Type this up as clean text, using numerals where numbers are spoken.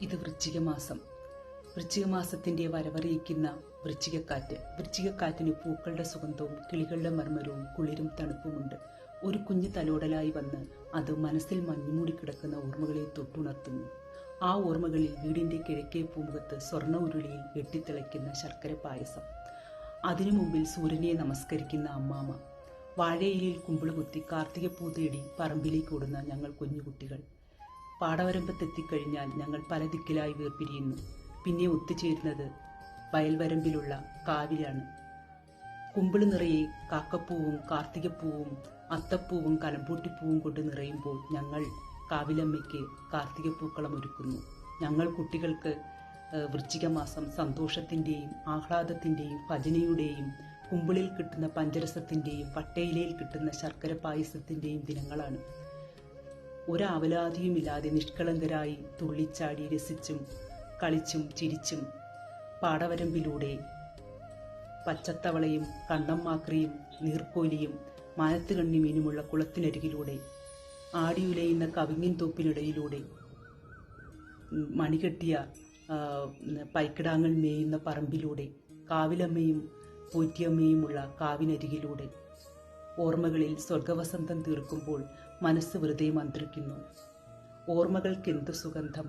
ഇത് വൃശ്ചികമാസം. വൃശ്ചികമാസത്തിൻ്റെ വരവറിയിക്കുന്ന വൃശ്ചികക്കാറ്റിന് പൂക്കളുടെ സുഗന്ധവും കിളികളുടെ മർമ്മരവും കുളിരും തണുപ്പുമുണ്ട്. ഒരു കുഞ്ഞു തലോടലായി വന്ന് അത് മനസ്സിൽ മഞ്ഞുമൂടിക്കിടക്കുന്ന ഓർമ്മകളെ തൊട്ടുണർത്തുന്നു. ആ ഓർമ്മകളിൽ വീടിൻ്റെ കിഴക്കേ പൂമുഖത്ത് സ്വർണ്ണ ഉരുളിയിൽ വെട്ടിത്തിളയ്ക്കുന്ന ശർക്കര പായസം, അതിനു മുമ്പിൽ സൂര്യനെ നമസ്കരിക്കുന്ന അമ്മാമ, വാഴയിലയിൽ കുമ്പിളുകുത്തി കാർത്തികപ്പൂ തേടി പറമ്പിലേക്ക് ഓടുന്ന ഞങ്ങൾ കുഞ്ഞുകുട്ടികൾ. പാടവരമ്പത്തെത്തിക്കഴിഞ്ഞാൽ ഞങ്ങൾ പല ദിക്കിലായി വേർപിരിയുന്നു. പിന്നെ ഒത്തുചേരുന്നത് വയൽവരമ്പിലുള്ള കാവിലാണ്. കുമ്പിള് നിറയെ കാക്കപ്പൂവും കാർത്തികപ്പൂവും അത്തപ്പൂവും കലമ്പൂട്ടിപ്പൂവും കൊണ്ട് നിറയുമ്പോൾ ഞങ്ങൾ കാവിലമ്മയ്ക്ക് കാർത്തികപ്പൂക്കളം ഒരുക്കുന്നു. ഞങ്ങൾ കുട്ടികൾക്ക് വൃശ്ചികമാസം സന്തോഷത്തിൻ്റെയും ആഹ്ലാദത്തിൻ്റെയും ഭജനയുടെയും കുമ്പിളിൽ കിട്ടുന്ന പഞ്ചരസത്തിൻ്റെയും പട്ടയിലയിൽ കിട്ടുന്ന ശർക്കര പായസത്തിൻ്റെയും ദിനങ്ങളാണ്. ഒരാവലാതിയുമില്ലാതെ നിഷ്കളങ്കരായി തുള്ളിച്ചാടി രസിച്ചും കളിച്ചും ചിരിച്ചും പാടവരമ്പിലൂടെ പച്ചത്തവളയും കണ്ണമ്മാക്രിയും നീർക്കോലിയും മാനത്തുകണ്ണി മീനുമുള്ള കുളത്തിനരികിലൂടെ ആടിയുലയുന്ന കവിങ്ങിൻ തോപ്പിനിടയിലൂടെ മണികെട്ടിയ പൈക്കിടാങ്ങൾ മേയുന്ന പറമ്പിലൂടെ കാവിലമ്മയും പോറ്റിയമ്മയുമുള്ള കാവിനരികിലൂടെ ഓർമ്മകളിൽ സ്വർഗവസന്തം തീർക്കുമ്പോൾ മനസ്സ് വെറുതെ മന്ത്രിക്കുന്നു. ഓർമ്മകൾക്കെന്തു സുഗന്ധം,